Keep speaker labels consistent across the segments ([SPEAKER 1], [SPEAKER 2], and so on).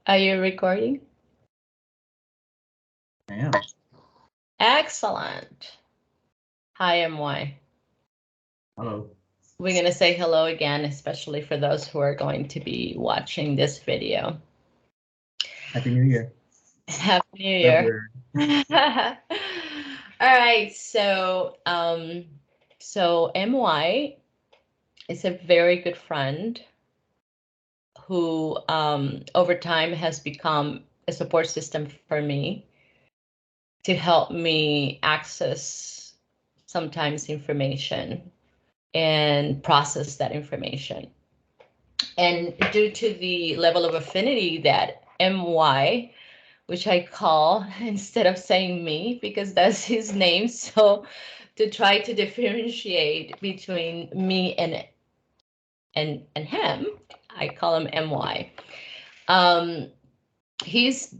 [SPEAKER 1] Are you recording?
[SPEAKER 2] I am.
[SPEAKER 1] Excellent. Hi, MY.
[SPEAKER 2] Hello.
[SPEAKER 1] We're going to say hello again, especially for those who are going to be watching this video.
[SPEAKER 2] Happy New Year.
[SPEAKER 1] Happy New Year. All right, so MY is a very good friend who over time has become a support system for me to help me access sometimes information and process that information. And due to the level of affinity that MY, which I call instead of saying me, because that's his name, so to try to differentiate between me and him, I call him MY.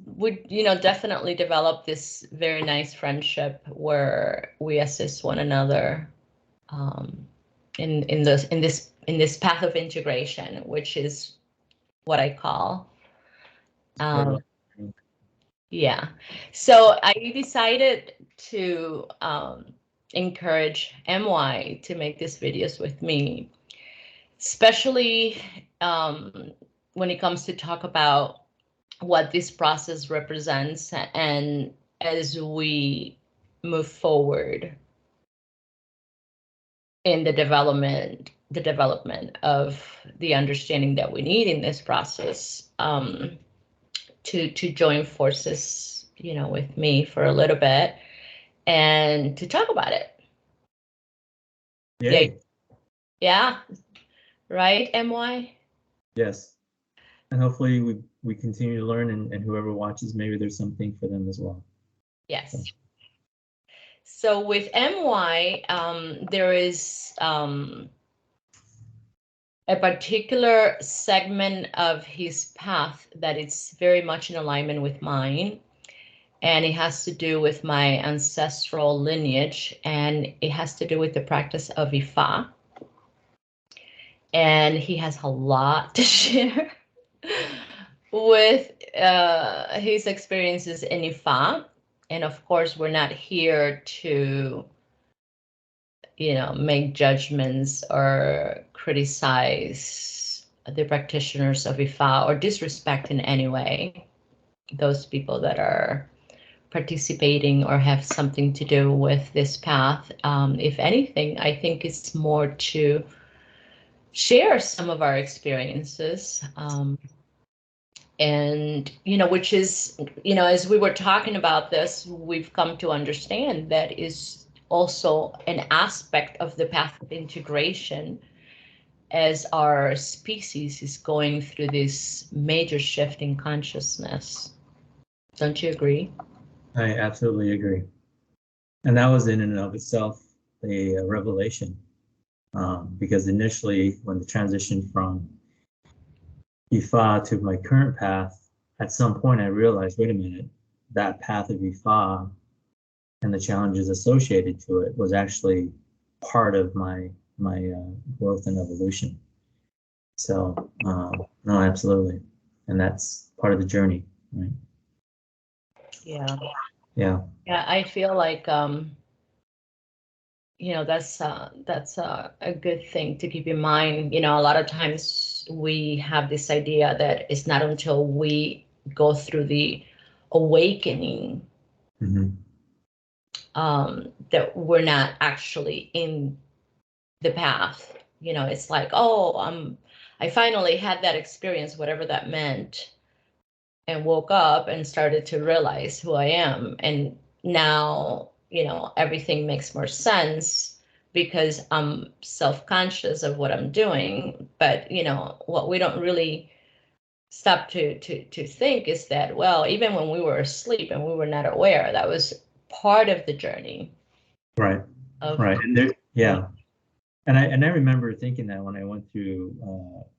[SPEAKER 1] Would definitely develop this very nice friendship where we assist one another in this path of integration, which is what I call. Yeah. So I decided to encourage MY to make these videos with me, especially when it comes to talk about what this process represents, and as we move forward in the development of the understanding that we need in this process, to join forces, with me for a little bit and to talk about it.
[SPEAKER 2] Yay.
[SPEAKER 1] Yeah. Right, MY?
[SPEAKER 2] Yes. And hopefully we continue to learn, and whoever watches, maybe there's something for them as well.
[SPEAKER 1] Yes. So with MY, there is a particular segment of his path that is very much in alignment with mine. And it has to do with my ancestral lineage, and it has to do with the practice of Ifa. And he has a lot to share with his experiences in Ifa. And of course, we're not here to, make judgments or criticize the practitioners of Ifa or disrespect in any way those people that are participating or have something to do with this path. If anything, I think it's more to share some of our experiences. And, which is, as we were talking about this, we've come to understand that is also an aspect of the path of integration as our species is going through this major shift in consciousness. Don't you agree?
[SPEAKER 2] I absolutely agree. And that was in and of itself a revelation, because initially when the transition from Ifa to my current path, at some point I realized, wait a minute, that path of Ifa and the challenges associated to it was actually part of my growth and evolution. So no, absolutely, and that's part of the journey, right?
[SPEAKER 1] Yeah.
[SPEAKER 2] Yeah.
[SPEAKER 1] Yeah, I feel like that's a good thing to keep in mind. A lot of times we have this idea that it's not until we go through the awakening that we're not actually in the path. It's like, oh, I finally had that experience, whatever that meant, and woke up and started to realize who I am. And now, everything makes more sense because I'm self-conscious of what I'm doing. But, what we don't really stop to think is that, well, even when we were asleep and we were not aware, that was part of the journey.
[SPEAKER 2] Right. Right. And yeah. And I remember thinking that when I went through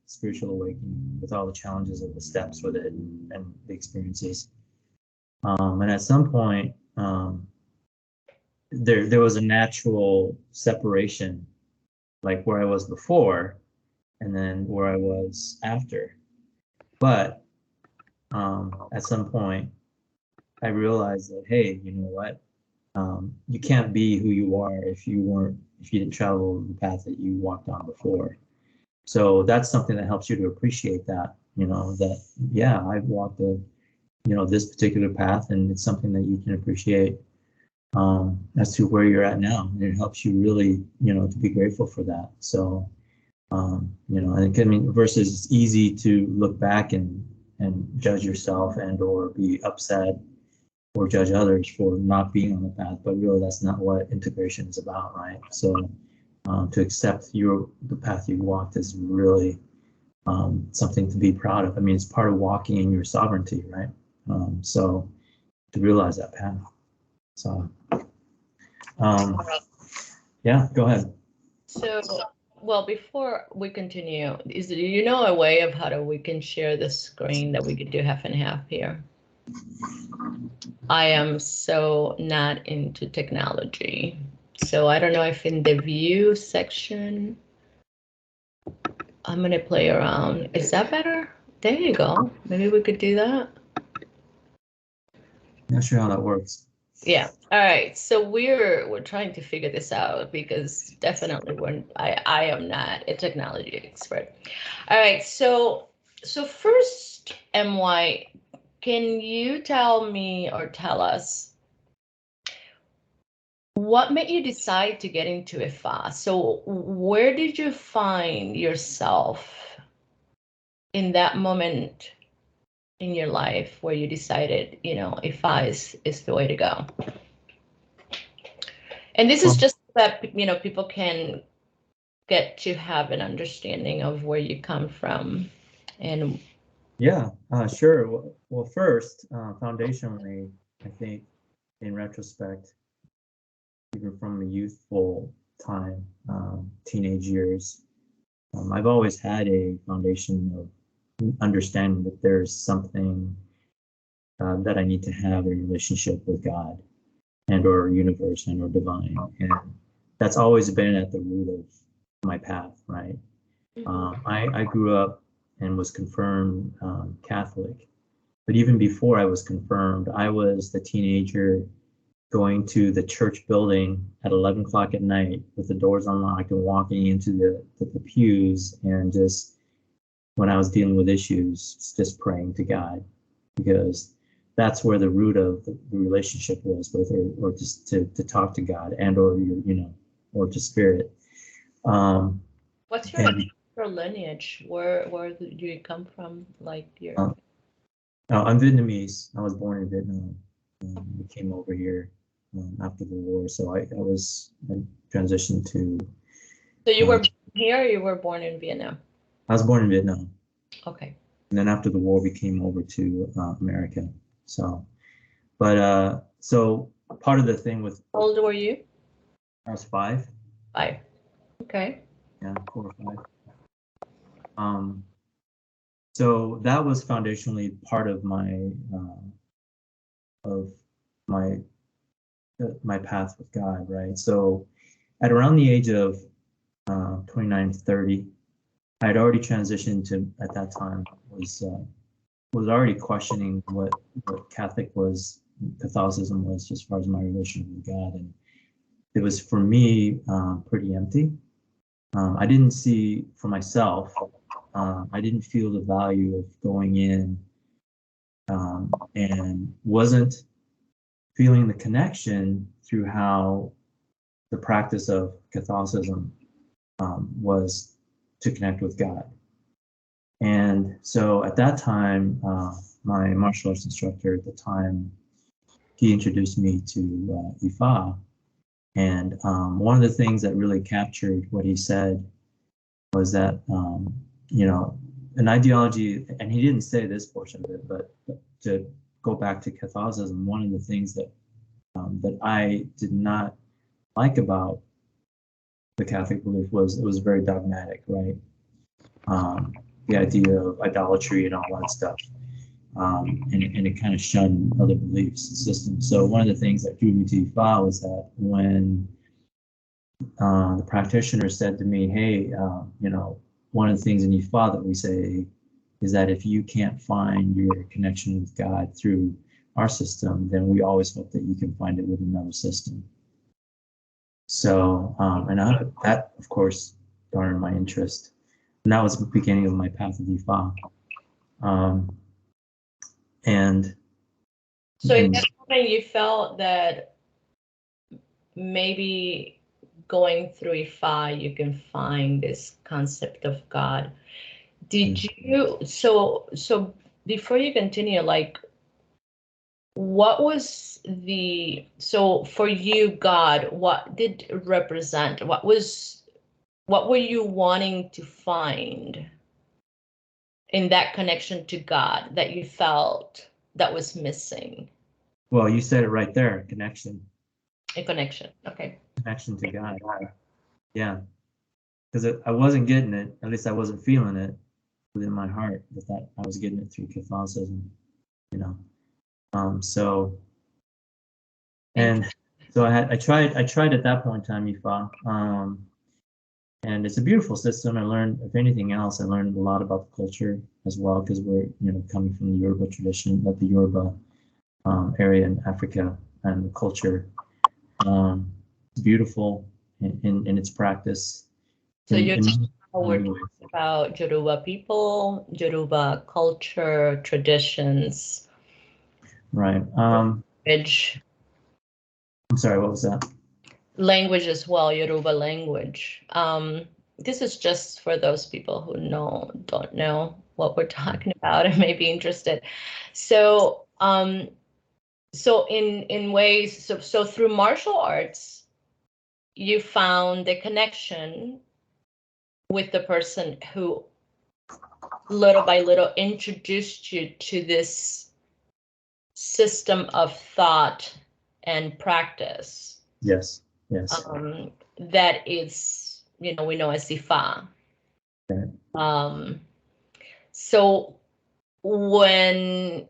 [SPEAKER 2] spiritual awakening with all the challenges of the steps with it and the experiences. And at some point, there was a natural separation, like where I was before and then where I was after. But at some point, I realized that, hey, you know what? You can't be who you are if you didn't travel the path that you walked on before. So that's something that helps you to appreciate that, that, yeah, I've walked this particular path, and it's something that you can appreciate as to where you're at now. And it helps you really, to be grateful for that. So, I mean, versus it's easy to look back and judge yourself and or be upset or judge others for not being on the path, but really that's not what integration is about, right? So to accept the path you walked is really something to be proud of. I mean, it's part of walking in your sovereignty, right? So to realize that path. So yeah, go ahead.
[SPEAKER 1] So, well, before we continue, do you know a way of how we can share the screen that we could do half and half here? I am so not into technology, so I don't know if in the view section, I'm gonna play around. Is that better? There you go. Maybe we could do that.
[SPEAKER 2] Not sure how that works.
[SPEAKER 1] Yeah. All right. So we're trying to figure this out because definitely I am not a technology expert. All right. So first, MY, can you tell me or tell us what made you decide to get into Ifa? So where did you find yourself in that moment in your life where you decided, Ifa is the way to go? And this is just that, people can get to have an understanding of where you come from. And
[SPEAKER 2] yeah, sure. Well, first, foundationally, I think in retrospect, even from a youthful time, teenage years, I've always had a foundation of understanding that there's something that I need to have a relationship with God and or universe and or divine. And that's always been at the root of my path, right? I grew up and was confirmed Catholic. But even before I was confirmed, I was the teenager going to the church building at 11 o'clock at night with the doors unlocked and walking into the pews, and just when I was dealing with issues, just praying to God, because that's where the root of the relationship was with, or just to talk to God and or or to spirit.
[SPEAKER 1] What's your lineage? Where do you come from? Like your
[SPEAKER 2] I'm Vietnamese. I was born in Vietnam. We came over here after the war, so I transitioned to.
[SPEAKER 1] So you were here, or you were born in Vietnam?
[SPEAKER 2] I was born in Vietnam.
[SPEAKER 1] Okay.
[SPEAKER 2] And then after the war, we came over to America. So, but so part of the thing with.
[SPEAKER 1] How old were you?
[SPEAKER 2] I was 5.
[SPEAKER 1] 5. Okay.
[SPEAKER 2] Yeah, 4 or 5. So that was foundationally part of my my path with God, right? So at around the age of 29, 30, I had already transitioned to, at that time, was already questioning what Catholicism was, as far as my relationship with God. And it was, for me, pretty empty. I didn't see for myself, I didn't feel the value of going in and wasn't feeling the connection through how the practice of Catholicism was to connect with God. And so at that time, my martial arts instructor at the time, he introduced me to Ifa. And one of the things that really captured what he said was that, an ideology, and he didn't say this portion of it, but to go back to Catholicism, one of the things that that I did not like about the Catholic belief was it was very dogmatic, right? The idea of idolatry and all that stuff, and it kind of shunned other beliefs and systems. So one of the things that drew me to Ifa was that when the practitioner said to me, "Hey, one of the things in Ifa that we say is that if you can't find your connection with God through our system, then we always hope that you can find it with another system. So, that, of course, garnered my interest. And that was the beginning of my path of Ifa.
[SPEAKER 1] So in that moment, you felt that maybe going through Ifa, you can find this concept of God. Did you, so before you continue, like, what was so for you, God, what did it represent? What were you wanting to find in that connection to God that you felt that was missing?
[SPEAKER 2] Well, you said it right there, connection.
[SPEAKER 1] A connection, okay.
[SPEAKER 2] Connection to God. Yeah. Because I wasn't getting it, at least I wasn't feeling it within my heart, that I was getting it through Catholicism, you know. So I tried at that point in time Ifa, and it's a beautiful system. I learned, if anything else, I learned a lot about the culture as well, because we're, coming from the Yoruba tradition, the Yoruba area in Africa, and the culture. It's beautiful in its practice.
[SPEAKER 1] So you're talking about Yoruba people, Yoruba culture, traditions.
[SPEAKER 2] Right.
[SPEAKER 1] Language.
[SPEAKER 2] I'm sorry, what was that?
[SPEAKER 1] Language as well, Yoruba language. This is just for those people who don't know what we're talking about and may be interested. So, so in ways, so through martial arts, you found a connection with the person who little by little introduced you to this system of thought and practice.
[SPEAKER 2] Yes.
[SPEAKER 1] That is, we know as Ifa.
[SPEAKER 2] Okay.
[SPEAKER 1] So when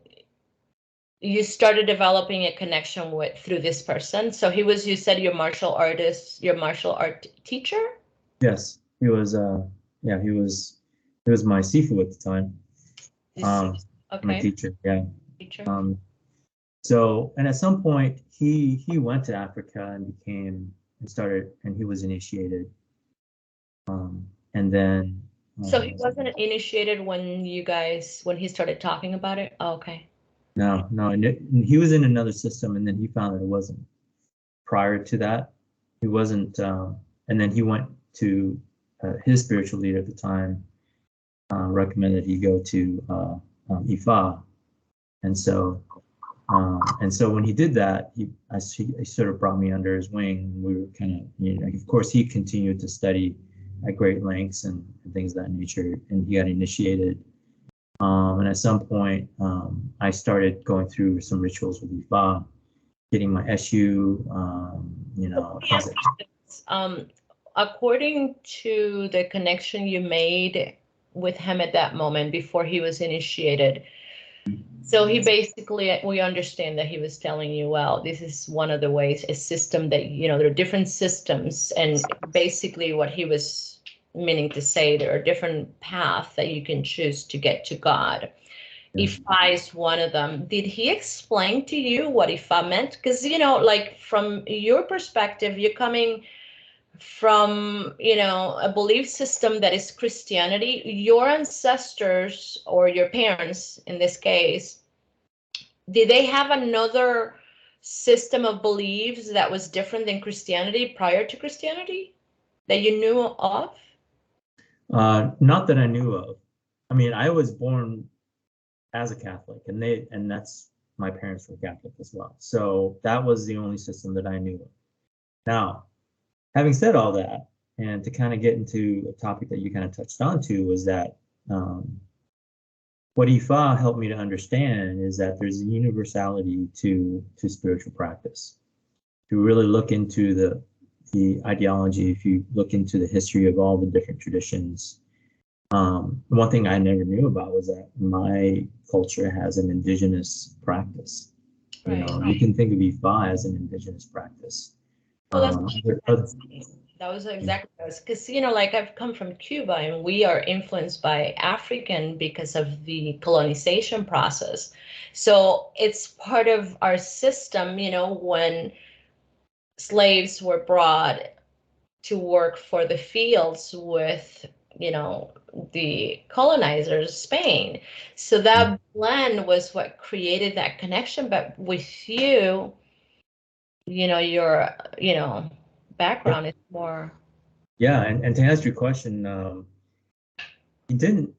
[SPEAKER 1] you started developing a connection through this person, so he was, you said, your martial art teacher?
[SPEAKER 2] Yes, he was. He was my sifu at the time.
[SPEAKER 1] Okay.
[SPEAKER 2] My teacher. Yeah.
[SPEAKER 1] Teacher.
[SPEAKER 2] So, and at some point, he went to Africa and he was initiated. And then.
[SPEAKER 1] So he wasn't initiated when he started talking about it? Oh, okay.
[SPEAKER 2] No, and he was in another system, and then he found that it wasn't. Prior to that, he wasn't, and then he went to his spiritual leader at the time, recommended he go to Ifa, and so when he did that, he sort of brought me under his wing. We were kind of, of course, he continued to study at great lengths and things of that nature, and he got initiated. And at some point, I started going through some rituals with Ifa, getting my SU,
[SPEAKER 1] according to the connection you made with him at that moment before he was initiated. So he basically, we understand that he was telling you, well, this is one of the ways, a system that, there are different systems, and basically what he was meaning to say, there are different paths that you can choose to get to God. Ifa is one of them. Did he explain to you what Ifa meant? Because, like from your perspective, you're coming from, a belief system that is Christianity. Your ancestors, or your parents in this case, did they have another system of beliefs that was different than Christianity prior to Christianity that you knew of?
[SPEAKER 2] Not that I knew of. I mean, I was born as a Catholic, and that's, my parents were Catholic as well. So that was the only system that I knew of. Now, having said all that, and to kind of get into a topic that you kind of touched on to, was that what Ifa helped me to understand is that there's a universality to spiritual practice. To really look into the ideology, if you look into the history of all the different traditions, one thing I never knew about was that my culture has an indigenous practice. Right. You can think of Ifa as an indigenous practice.
[SPEAKER 1] Well, That was exactly what I was, because, you know, like I've come from Cuba and we are influenced by African because of the colonization process. So it's part of our system, you know, when slaves were brought to work for the fields with, you know, the colonizers, Spain. So that blend was what created that connection. But with you, you know, your, you know, background is more.
[SPEAKER 2] Yeah, and to answer your question, he didn't.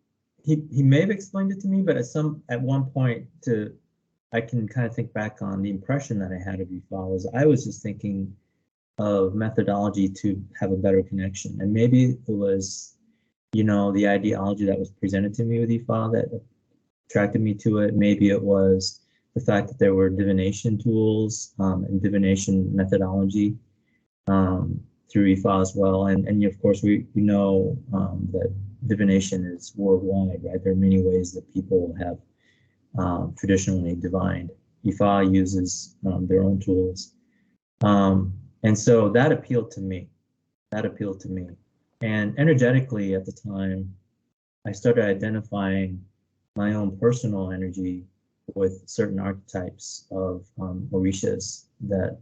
[SPEAKER 2] He may have explained it to me, but at one point, I can kind of think back on the impression that I had of Ifa was I was just thinking of methodology to have a better connection, and maybe it was, you know, the ideology that was presented to me with Ifa that attracted me to it. Maybe it was the fact that there were divination tools and divination methodology through IFA as well. And of course, we know that divination is worldwide, right? There are many ways that people have traditionally divined. IFA uses their own tools. And so that appealed to me. That appealed to me. And energetically at the time, I started identifying my own personal energy with certain archetypes of orishas that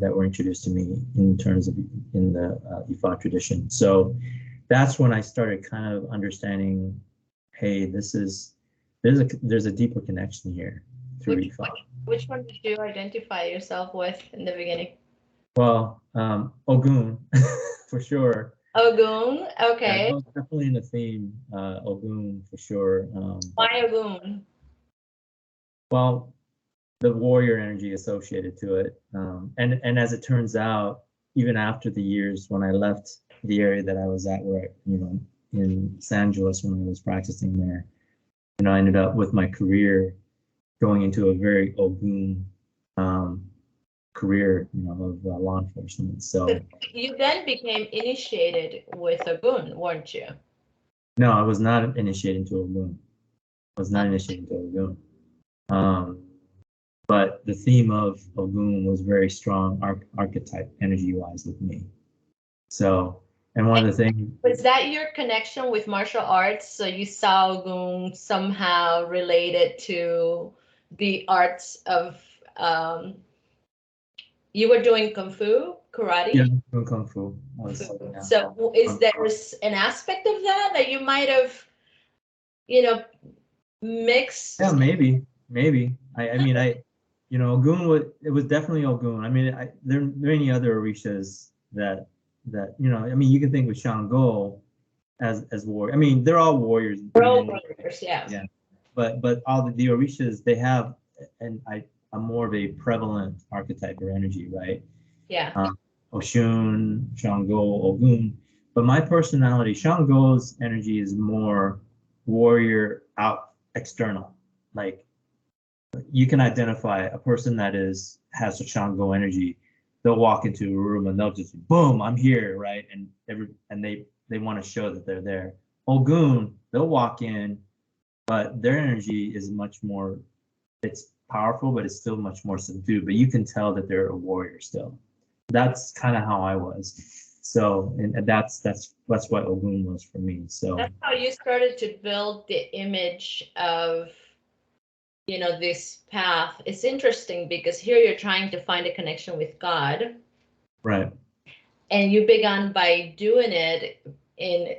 [SPEAKER 2] were introduced to me in terms of in the Ifa tradition. So that's when I started kind of understanding, hey, there's a deeper connection here through Ifa.
[SPEAKER 1] Which one did you identify yourself with in the beginning?
[SPEAKER 2] Well, Ogun, for sure.
[SPEAKER 1] Ogun, okay.
[SPEAKER 2] Yeah, definitely in the theme, Ogun for sure.
[SPEAKER 1] Why Ogun?
[SPEAKER 2] Well, the warrior energy associated to it, and as it turns out, even after the years when I left the area that I was at, where you know, in San Angeles when I was practicing there, you know, I ended up with my career going into a very Ogun career, you know, of law enforcement. So
[SPEAKER 1] you then became initiated with Ogun, weren't you?
[SPEAKER 2] no, I was not initiated into Ogun. I was not initiated into Ogun. But the theme of Ogun was very strong archetype energy-wise with me. So, and one of the things.
[SPEAKER 1] Was that your connection with martial arts? So you saw Ogun somehow related to the arts of, you were doing Kung Fu, karate?
[SPEAKER 2] Yeah, doing Kung Fu.
[SPEAKER 1] Yeah. So is there an aspect of that you might have, you know, mixed?
[SPEAKER 2] Yeah, maybe. I mean, you know, it was definitely Ogun. I mean, there are many other orishas that, you know, I mean, you can think of Shango as warrior. I mean, they're all warriors.
[SPEAKER 1] They're all warriors, yeah.
[SPEAKER 2] Yeah. But all the orishas, they have a more of a prevalent archetype or energy, right?
[SPEAKER 1] Yeah.
[SPEAKER 2] Oshun, Shango, Ogun. But my personality, Shango's energy is more warrior out external. Like you can identify a person that has a Shango energy. They'll walk into a room and they'll just boom, I'm here, right? And they want to show that they're there. Ogun, they'll walk in, but their energy is much more, it's powerful, but it's still much more subdued. But you can tell that they're a warrior still. That's kind of how I was. So, and that's what Ogun was for me. So
[SPEAKER 1] that's how you started to build the image of, you know, this path. It's interesting because here you're trying to find a connection with God.
[SPEAKER 2] Right.
[SPEAKER 1] And you began by doing it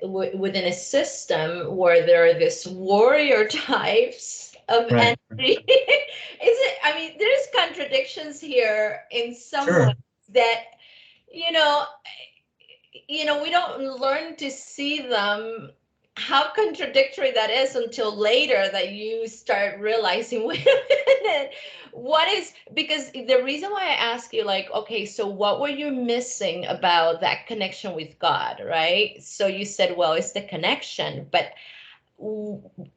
[SPEAKER 1] within a system where there are these warrior types of energy. Is it? I mean, there's contradictions here in some ways that, you know, we don't learn to see them, how contradictory that is until later that you start realizing, wait a minute, what is, because the reason why I ask you, like, okay, so what were you missing about that connection with God, right? So you said, well, it's the connection, but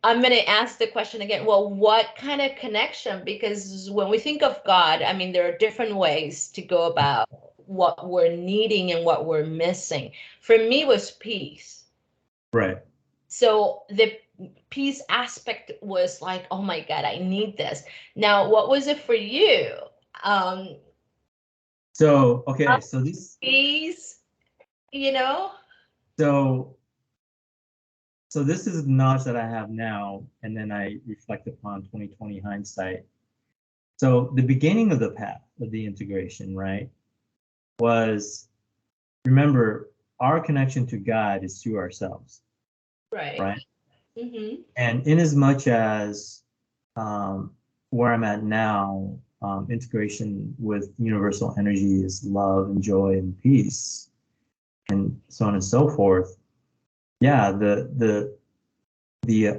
[SPEAKER 1] I'm going to ask the question again. Well, what kind of connection? Because when we think of God, I mean, there are different ways to go about what we're needing and what we're missing. For me, it was peace.
[SPEAKER 2] Right.
[SPEAKER 1] So the peace aspect was like, oh my God, I need this. Now, what was it for you?
[SPEAKER 2] So, okay, so this
[SPEAKER 1] peace you know?
[SPEAKER 2] So, so this is the knowledge that I have now, and then I reflect upon 2020 hindsight. So the beginning of the path of the integration, right, was, remember, our connection to God is through ourselves,
[SPEAKER 1] Right.
[SPEAKER 2] right?
[SPEAKER 1] Mm-hmm.
[SPEAKER 2] And in as much as where I'm at now, integration with universal energy is love and joy and peace, and so on and so forth. Yeah, the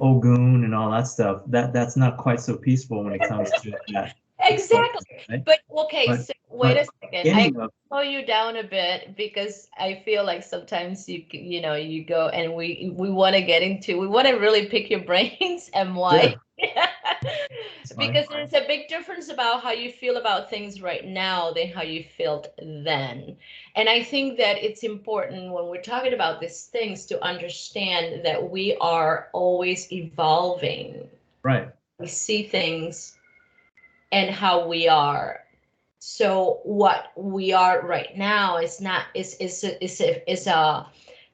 [SPEAKER 2] Ogun and all that stuff, that's not quite so peaceful when it comes to that.
[SPEAKER 1] Exactly.
[SPEAKER 2] Right?
[SPEAKER 1] But okay,
[SPEAKER 2] But
[SPEAKER 1] so wait a
[SPEAKER 2] but
[SPEAKER 1] second. I
[SPEAKER 2] beginning of
[SPEAKER 1] slow you down a bit because I feel like sometimes you know, you go and we want to get into, we want to really pick your brains and why.
[SPEAKER 2] sure, it's fine.
[SPEAKER 1] Because there's a big difference about how you feel about things right now than how you felt then. And I think that it's important when we're talking about these things to understand that we are always evolving.
[SPEAKER 2] Right.
[SPEAKER 1] We see things and how we are. So what we are right now is not is a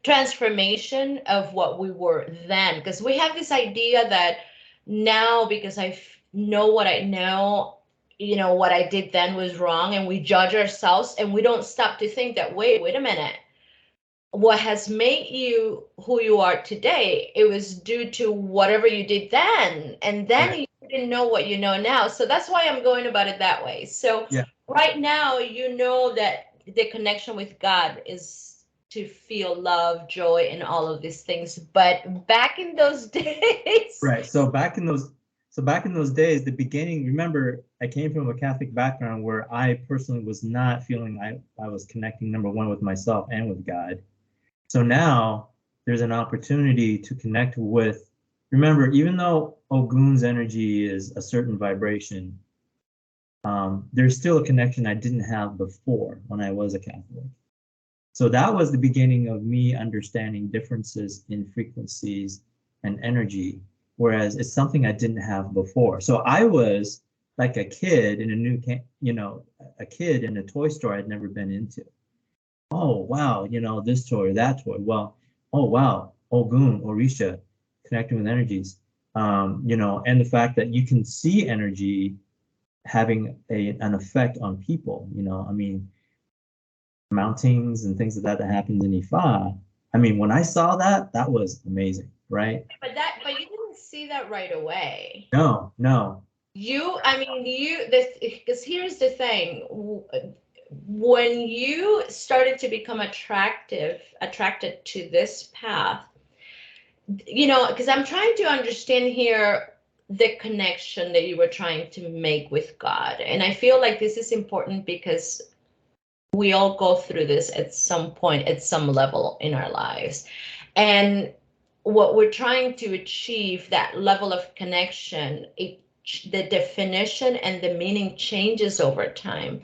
[SPEAKER 1] transformation of what we were then, because we have this idea that now, because know what I know, you know, what I did then was wrong, and we judge ourselves and we don't stop to think that wait a minute, what has made you who you are today, it was due to whatever you did then, and then
[SPEAKER 2] Right.
[SPEAKER 1] you didn't know what you know now. So that's why I'm going about it that way. So
[SPEAKER 2] Yeah.
[SPEAKER 1] right now, you know that the connection with God is to feel love, joy, and all of these things. But back in those days,
[SPEAKER 2] Right. So back in those days, the beginning, remember, I came from a Catholic background where I personally was not feeling I was connecting, number one, with myself and with God. So now there's an opportunity to connect with, remember, even though Ogun's energy is a certain vibration, there's still a connection I didn't have before when I was a Catholic. So that was the beginning of me understanding differences in frequencies and energy, whereas it's something I didn't have before. So I was like a kid in a a kid in a toy store I'd never been into. Oh, wow, this toy, that toy. Well, oh, wow, Ogun, Orisha, connecting with energies. And the fact that you can see energy having an effect on people, I mean, mountings and things like that happens in Ifa. I mean, when I saw that, that was amazing, right?
[SPEAKER 1] but you didn't see that right away.
[SPEAKER 2] No, no,
[SPEAKER 1] I mean, this, because here's the thing. When you started to become attracted to this path, you know, because I'm trying to understand here the connection that you were trying to make with God. And I feel like this is important because we all go through this at some point, at some level in our lives. And what we're trying to achieve, that level of connection, the definition and the meaning changes over time.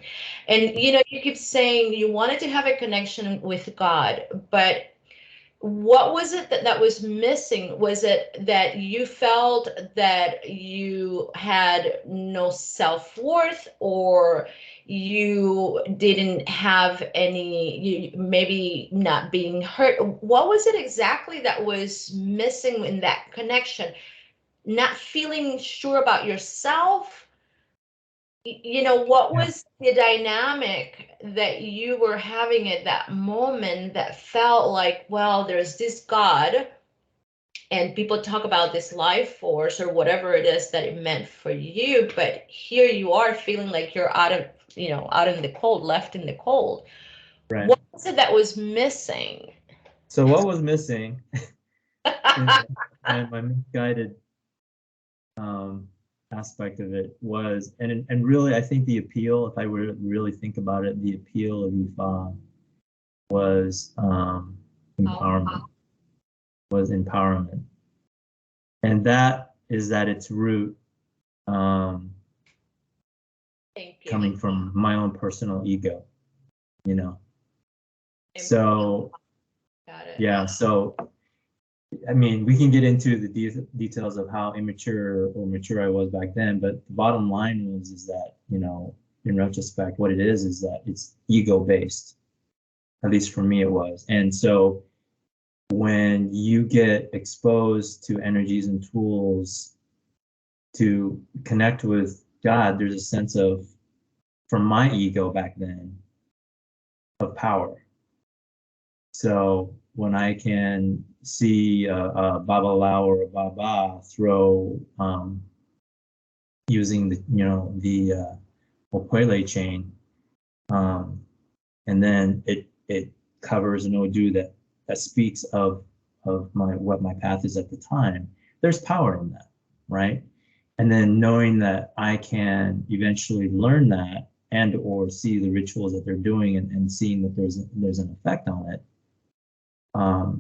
[SPEAKER 1] And you know, you keep saying you wanted to have a connection with God, but what was it that was missing? Was it that you felt that you had no self-worth, or you didn't have any, you maybe not being hurt? What was it exactly that was missing in that connection? Not feeling sure about yourself? You know, what
[SPEAKER 2] yeah,
[SPEAKER 1] was the dynamic that you were having at that moment that felt like, well, there's this God, and people talk about this life force or whatever it is that it meant for you, but here you are feeling like you're out of, you know, out in the cold, left in the cold.
[SPEAKER 2] right.
[SPEAKER 1] What was it that was missing?
[SPEAKER 2] So what was missing in my misguided um, aspect of it was, and really, I think the appeal, if I were to really think about it, the appeal of Ifa was empowerment, was empowerment, and that is at its root. Um,
[SPEAKER 1] Thank you.
[SPEAKER 2] Coming from my own personal ego, you know.
[SPEAKER 1] Empower-
[SPEAKER 2] So
[SPEAKER 1] Got it.
[SPEAKER 2] yeah, so I mean, we can get into the details of how immature or mature I was back then, but the bottom line is that, in retrospect, what it is that it's ego based. At least for me, it was. And so when you get exposed to energies and tools to connect with God, there's a sense of, from my ego back then, of power. So when I can see a Babalawo or a Baba throw using the Opwele chain, and then it covers an Odu that speaks of what my path is at the time. There's power in that, right? And then knowing that I can eventually learn that and or see the rituals that they're doing and seeing that there's an effect on it.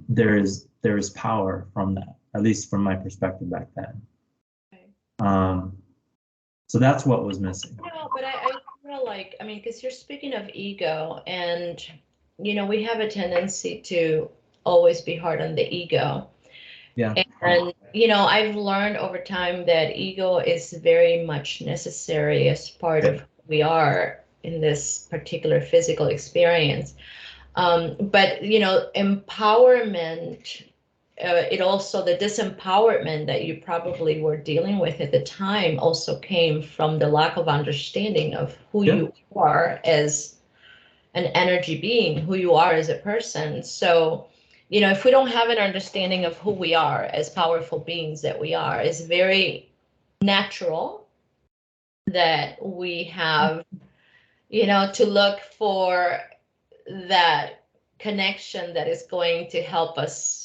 [SPEAKER 2] There is power from that, at least from my perspective back then.
[SPEAKER 1] Okay.
[SPEAKER 2] So that's what was missing.
[SPEAKER 1] No, but I feel like, I mean, because you're speaking of ego, and we have a tendency to always be hard on the ego.
[SPEAKER 2] Yeah.
[SPEAKER 1] And I've learned over time that ego is very much necessary as part of who we are in this particular physical experience. But empowerment, it also, the disempowerment that you probably were dealing with at the time also came from the lack of understanding of who you are as an energy being, who you are as a person. So, if we don't have an understanding of who we are as powerful beings that we are, it's very natural that we have, to look for that connection that is going to help us,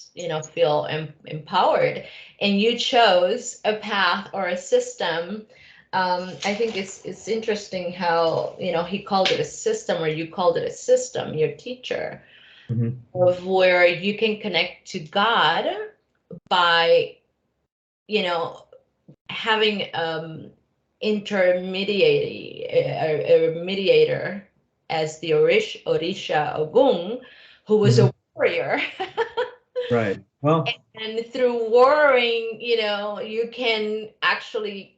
[SPEAKER 1] feel empowered. And you chose a path or a system. I think it's interesting how, he called it a system, or you called it a system, your teacher, of where you can connect to God by, having a mediator as the Orisha Ogun, who was a warrior.
[SPEAKER 2] Right. Well,
[SPEAKER 1] and through warring, you can actually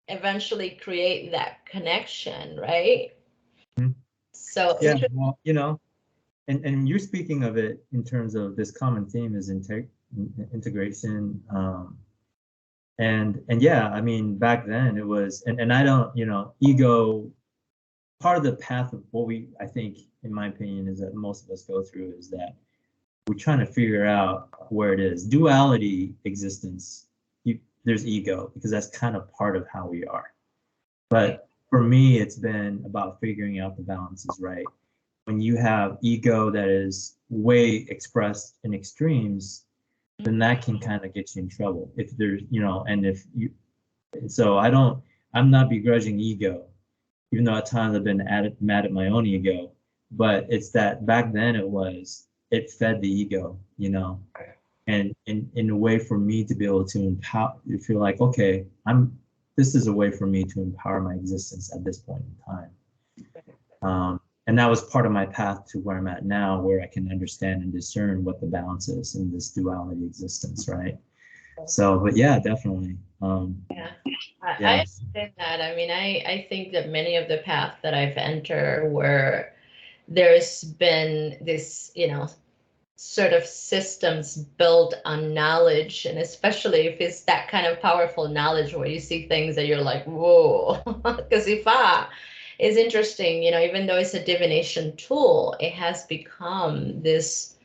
[SPEAKER 1] eventually create that connection, right? So
[SPEAKER 2] yeah, well, and you're speaking of it in terms of this common theme is integration. And yeah, I mean, back then it was, and I don't, ego, part of the path of what I think, in my opinion, is that most of us go through is that we're trying to figure out where it is. Duality existence, there's ego, because that's kind of part of how we are. But for me, it's been about figuring out the balances, right? When you have ego that is way expressed in extremes, then that can kind of get you in trouble. If there's, and if you, so I'm not begrudging ego, even though at times I've been mad at my own ego, but it's that back then it fed the ego, and in a way for me to be able to empower, you feel like, okay, this is a way for me to empower my existence at this point in time. And that was part of my path to where I'm at now, where I can understand and discern what the balance is in this duality existence, right? So, but yeah, definitely.
[SPEAKER 1] Yeah, I understand that. I mean, I think that many of the paths that I've entered where there's been this, sort of systems built on knowledge, and especially if it's that kind of powerful knowledge where you see things that you're like, whoa, because Ifa is interesting, even though it's a divination tool, it has become this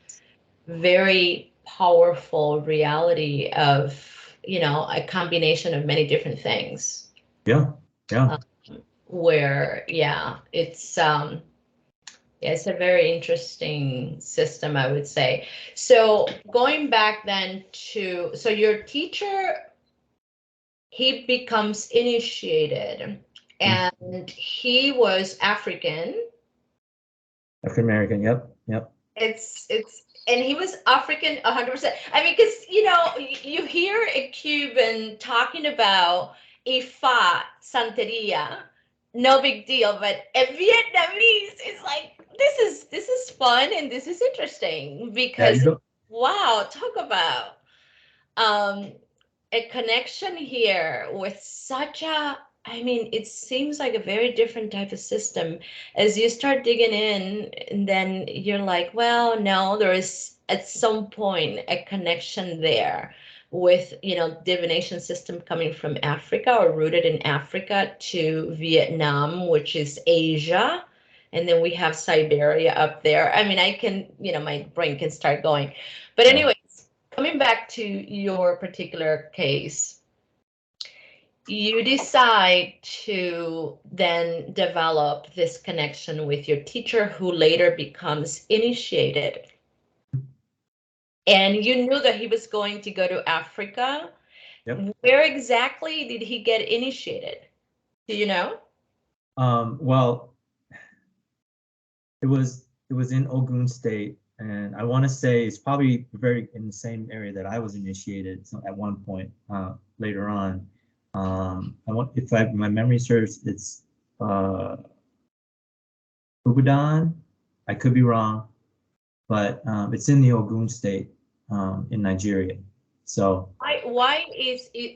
[SPEAKER 1] very powerful reality of, a combination of many different things.
[SPEAKER 2] Yeah.
[SPEAKER 1] Where, it's a very interesting system, I would say. So going back then so your teacher, he becomes initiated, and he was African.
[SPEAKER 2] African American, yep.
[SPEAKER 1] And he was African 100%. I mean, because, you hear a Cuban talking about Ifa, Santeria, no big deal, but a Vietnamese is like, this is fun and this is interesting, because wow, talk about a connection here with such a I mean, it seems like a very different type of system. As you start digging in, and then you're like, well, no, there is at some point a connection there with, divination system coming from Africa or rooted in Africa to Vietnam, which is Asia. And then we have Siberia up there. I mean, I can, my brain can start going. But
[SPEAKER 2] Yeah.
[SPEAKER 1] anyways, coming back to your particular case, you decide to then develop this connection with your teacher who later becomes initiated. And you knew that he was going to go to Africa.
[SPEAKER 2] Yep.
[SPEAKER 1] Where exactly did he get initiated? Do you know?
[SPEAKER 2] Well, it was in Ogun State, and I want to say it's probably very in the same area that I was initiated at one point later on. If my memory serves, it's Ubadan. I could be wrong, but it's in the Ogun State in Nigeria. So
[SPEAKER 1] Why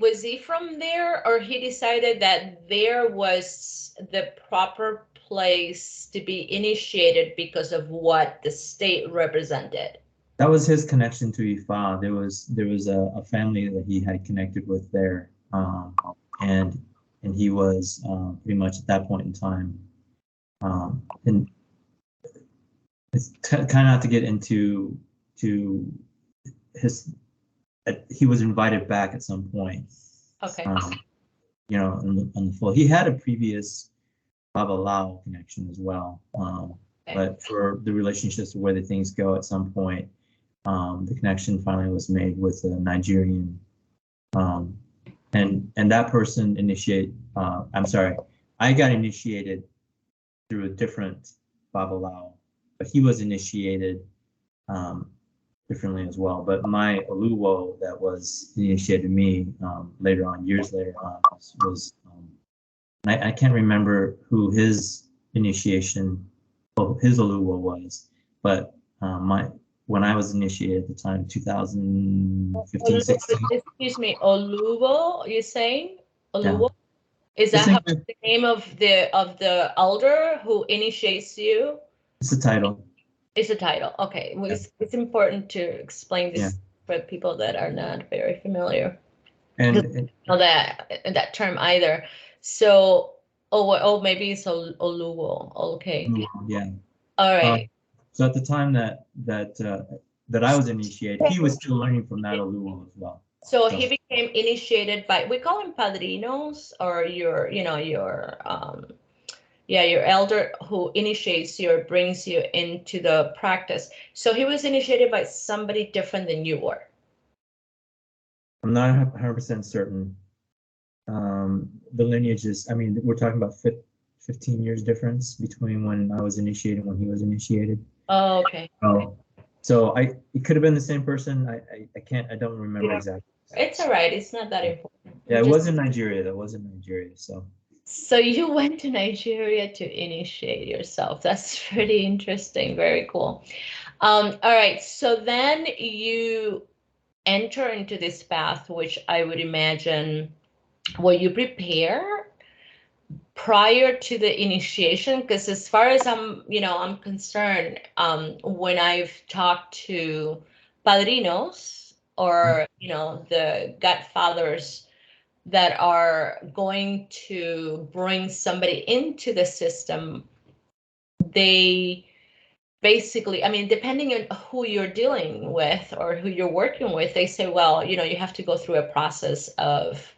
[SPEAKER 1] was he from there, or he decided that there was the proper place to be initiated because of what the state represented?
[SPEAKER 2] that was his connection to Ifa. There was a family that he had connected with there, and he was pretty much at that point in time. And it's kind of not to get into his. He was invited back at some point.
[SPEAKER 1] Okay.
[SPEAKER 2] On the full. He had a previous Babalawo connection as well.
[SPEAKER 1] Okay.
[SPEAKER 2] But for the relationships of where the things go at some point, the connection finally was made with a Nigerian, and that person I'm sorry, I got initiated through a different Babalawo, but he was initiated differently as well. But my Oluwo that was initiated me later on, years later on, was I can't remember who his initiation, his Oluwo was, but when I was initiated at the time, 2015, 16.
[SPEAKER 1] Excuse me, Oluwo, you're saying? Oluwo?
[SPEAKER 2] Yeah.
[SPEAKER 1] Is that how the name of the elder who initiates you?
[SPEAKER 2] It's the title.
[SPEAKER 1] It's a title. Okay. Well, it's important to explain this for people that are not very familiar. And know that term either. So, maybe it's Oluwo. Okay.
[SPEAKER 2] Yeah.
[SPEAKER 1] All right.
[SPEAKER 2] So at the time that I was initiated, he was still learning from that Oluwo as well.
[SPEAKER 1] So he became initiated by, we call him padrinos, or your elder who initiates you or brings you into the practice. So he was initiated by somebody different than you were.
[SPEAKER 2] I'm not 100% certain. The lineages, I mean, we're talking about 15 years difference between when I was initiated and when he was initiated.
[SPEAKER 1] Oh, okay.
[SPEAKER 2] So it could have been the same person. I don't remember exactly.
[SPEAKER 1] It's all right. It's not that important.
[SPEAKER 2] Yeah, it was in Nigeria. That was in Nigeria.
[SPEAKER 1] So you went to Nigeria to initiate yourself. That's pretty interesting. Very cool. All right. So then you enter into this path, which I would imagine, were you prepared prior to the initiation? Because as far as I'm concerned, when I've talked to padrinos or, the godfathers that are going to bring somebody into the system, they basically, I mean, depending on who you're dealing with or who you're working with, they say, well, you have to go through a process of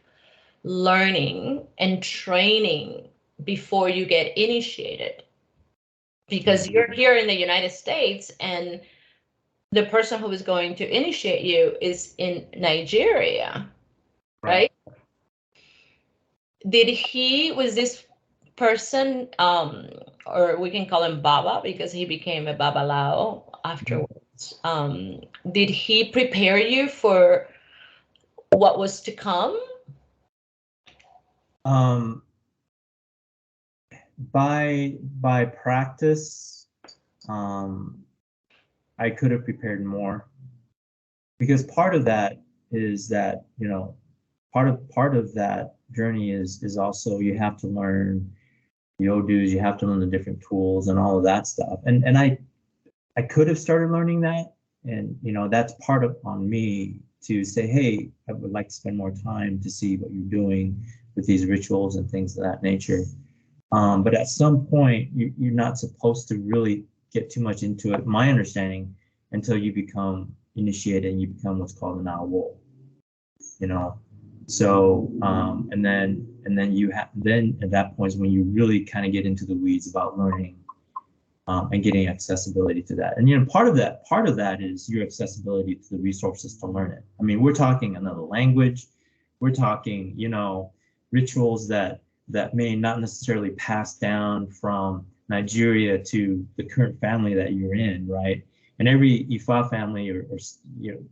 [SPEAKER 1] learning and training before you get initiated, because you're here in the United States and the person who is going to initiate you is in Nigeria, right? Was this person, or we can call him Baba because he became a Babalao afterwards. Did he prepare you for what was to come?
[SPEAKER 2] By practice, I could have prepared more, because part of that is that, part of that journey is also you have to learn the odus, you have to learn the different tools and all of that stuff. And I could have started learning that, and that's part of on me to say, hey, I would like to spend more time to see what you're doing with these rituals and things of that nature. But at some point, you're not supposed to really get too much into it, my understanding, until you become initiated and you become what's called an owl. So and then you have then at that point is when you really kind of get into the weeds about learning and getting accessibility to that. And part of that is your accessibility to the resources to learn it. I mean, we're talking another language, we're talking rituals that may not necessarily pass down from Nigeria to the current family that you're in, right? And every Ifa family or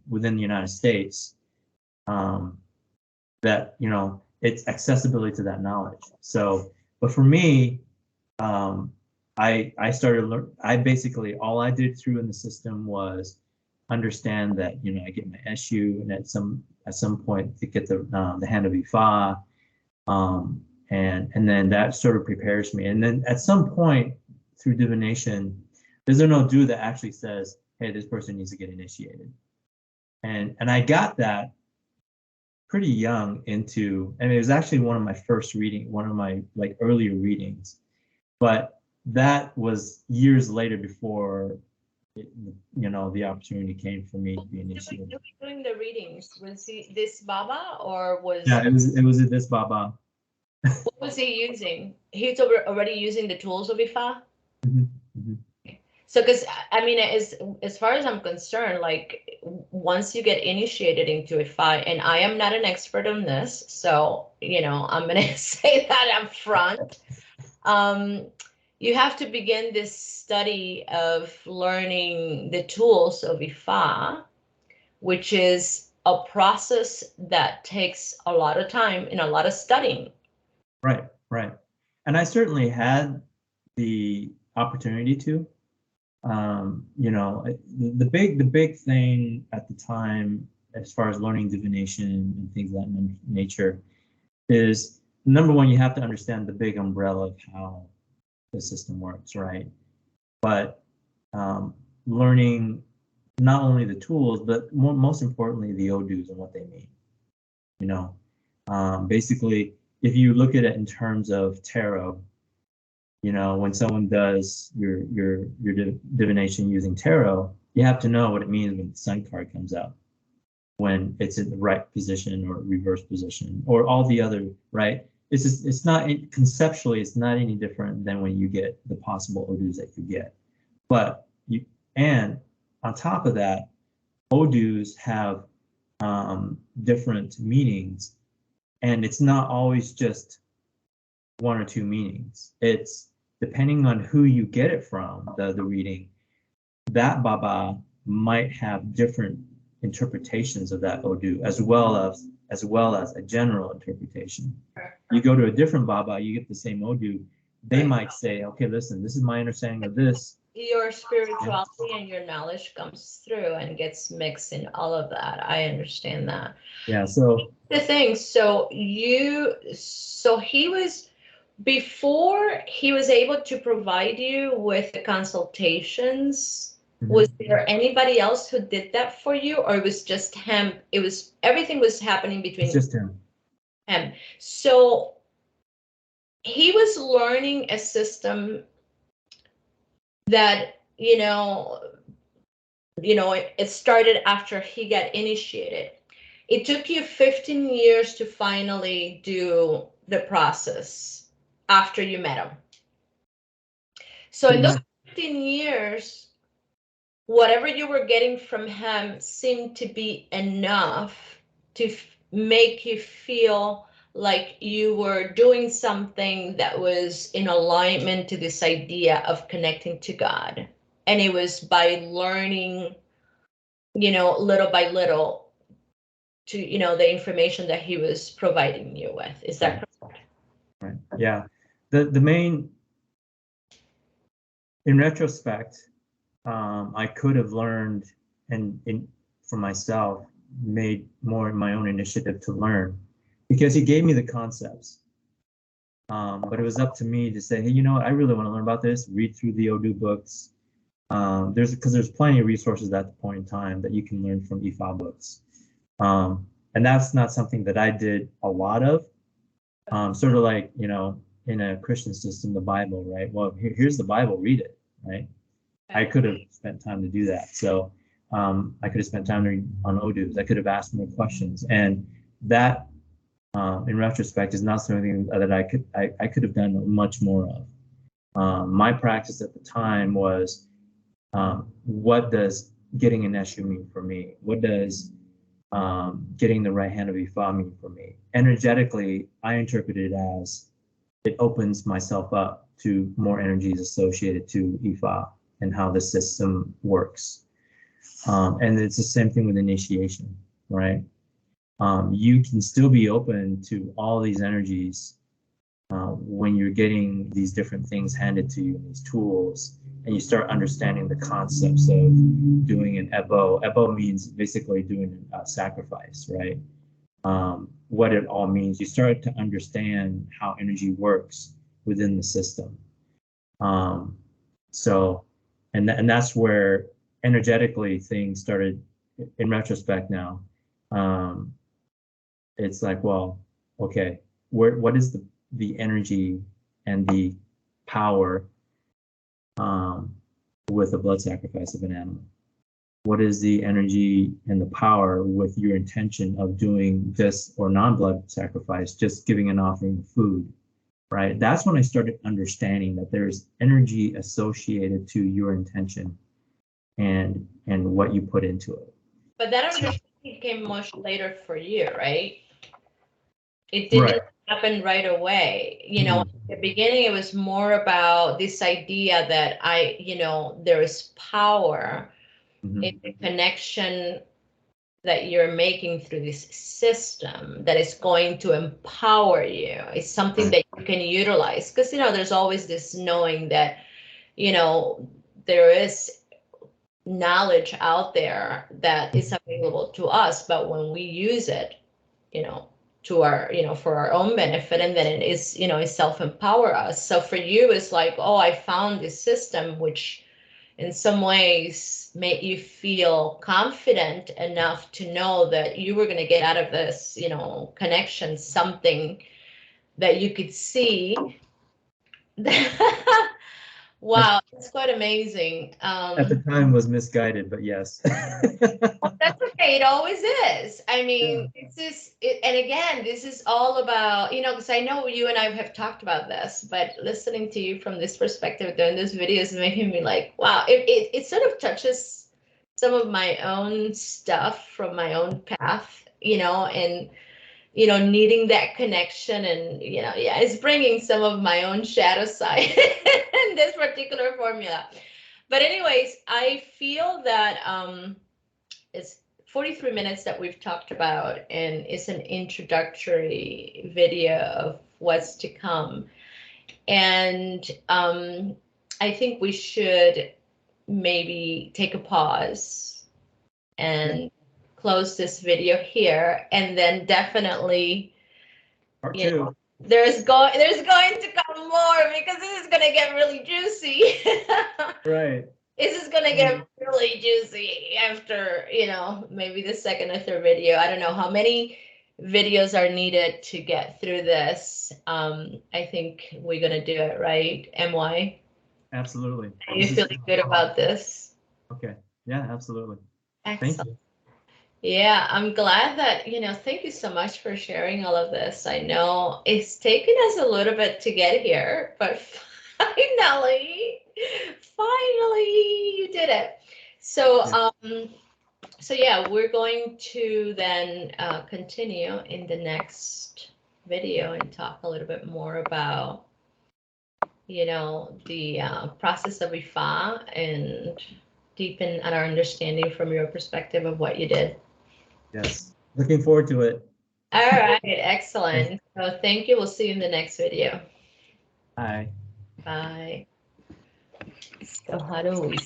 [SPEAKER 2] within the United States, that it's accessibility to that knowledge. So, but for me, I started I basically all I did through in the system was understand that I get my SU, and at some point to get the hand of Ifa, and then that sort of prepares me. And then at some point through divination, there's an Odu that actually says, hey, this person needs to get initiated. And I got that pretty young into, and it was actually one of my first one of my earlier readings, but that was years later before the opportunity came for me to be initiated.
[SPEAKER 1] Doing the readings, was he this Baba or was?
[SPEAKER 2] Yeah, it was this Baba.
[SPEAKER 1] What was he using? He's already using the tools of Ifa.
[SPEAKER 2] Mm-hmm. Mm-hmm.
[SPEAKER 1] So, because I mean, as far as I'm concerned, once you get initiated into Ifa, and I am not an expert on this, so I'm gonna say that up front. You have to begin this study of learning the tools of Ifa, which is a process that takes a lot of time and a lot of studying.
[SPEAKER 2] Right. And I certainly had the opportunity to. The big thing at the time, as far as learning divination and things of that nature, is number one, you have to understand the big umbrella of how the system works, right? But learning not only the tools, but most importantly, the odus and what they mean. Basically, if you look at it in terms of tarot, when someone does your divination using tarot, you have to know what it means when the sun card comes out, when it's in the right position or reverse position, or all the other, right? It's not conceptually, it's not any different than when you get the possible odus that you get. But and on top of that, odus have different meanings, and it's not always just one or two meanings. It's depending on who you get it from, the reading, that Baba might have different interpretations of that Odu, as well as a general interpretation. You go to a different Baba, you get the same Odu, they might say, okay, listen, this is my understanding of this.
[SPEAKER 1] Your spirituality and your knowledge comes through and gets mixed in all of that. I understand that.
[SPEAKER 2] Yeah, so
[SPEAKER 1] the thing, so he was, before he was able to provide you with the consultations, was there anybody else who did that for you, or it was just him? Everything was happening between
[SPEAKER 2] it's just him.
[SPEAKER 1] So he was learning a system that it started after he got initiated. It took you 15 years to finally do the process after you met him. So in those 15 years, whatever you were getting from him seemed to be enough to make you feel like you were doing something that was in alignment to this idea of connecting to God. And it was by learning, little by little, to the information that he was providing you with. Is that correct?
[SPEAKER 2] Right. Yeah. The main, in retrospect, I could have learned and for myself made more my own initiative to learn. because he gave me the concepts. But it was up to me to say, hey, you know what, I really want to learn about this. Read through the Odu books. There's plenty of resources at the point in time that you can learn from Ifa books. And that's not something that I did a lot of. Sort of like, you know, in a Christian system, the Bible, right? Well, here's the Bible, read it, right? I could have spent time to do that. So I could have spent time on Odus. I could have asked more questions. And that, in retrospect, is not something that I could have done much more of. My practice at the time was, what does getting an Eshu mean for me? What does getting the right hand of Ifa mean for me? Energetically, I interpret it as it opens myself up to more energies associated to Ifa and how the system works. And it's the same thing with initiation, right? You can still be open to all these energies when you're getting these different things handed to you, these tools, and you start understanding the concepts of doing an Ebo. Ebo means basically doing a sacrifice, right? What it all means. You start to understand how energy works within the system. And that's where energetically things started, in retrospect now. It's like, well, okay, what is the energy and the power with a blood sacrifice of an animal? What is the energy and the power with your intention of doing this or non-blood sacrifice, just giving an offering of food, right? That's when I started understanding that there's energy associated to your intention and what you put into it.
[SPEAKER 1] But that understanding came much later for you, right? It didn't happen right away. You know, in the beginning, it was more about this idea that there is power in the connection that you're making through this system that is going to empower you. It's something that you can utilize, because, there's always this knowing that, there is knowledge out there that is available to us, but when we use it, to our, for our own benefit, and then it is, it self-empower us. So for you, it's like, oh, I found this system which in some ways made you feel confident enough to know that you were going to get out of this, connection, something that you could see. Wow, it's quite amazing.
[SPEAKER 2] At the time was misguided, but yes.
[SPEAKER 1] Well, that's okay. It always is. I mean, and again, this is all about, because I know you and I have talked about this, but listening to you from this perspective, doing this video is making me like, wow, it sort of touches some of my own stuff from my own path, and needing that connection, and it's bringing some of my own shadow side in this particular formula. But anyways, I feel that it's 43 minutes that we've talked about, and it's an introductory video of what's to come. And I think we should maybe take a pause and close this video here, and then definitely
[SPEAKER 2] Part two.
[SPEAKER 1] There's going to come more, because this is going to get really juicy.
[SPEAKER 2] Right.
[SPEAKER 1] This is going to get really juicy after, maybe the second or third video. I don't know how many videos are needed to get through this. I think we're going to do it, right, MY?
[SPEAKER 2] Absolutely.
[SPEAKER 1] Are you feeling good about this?
[SPEAKER 2] Okay. Yeah, absolutely.
[SPEAKER 1] Excellent.
[SPEAKER 2] Thank you.
[SPEAKER 1] Yeah, I'm glad that, thank you so much for sharing all of this. I know it's taken us a little bit to get here, but finally you did it. So, so yeah, we're going to then continue in the next video and talk a little bit more about, the process of Ifa, and deepen our understanding from your perspective of what you did.
[SPEAKER 2] Yes, looking forward to it.
[SPEAKER 1] All right, excellent. So thank you. We'll see you in the next video.
[SPEAKER 2] Bye.
[SPEAKER 1] Bye. So how do we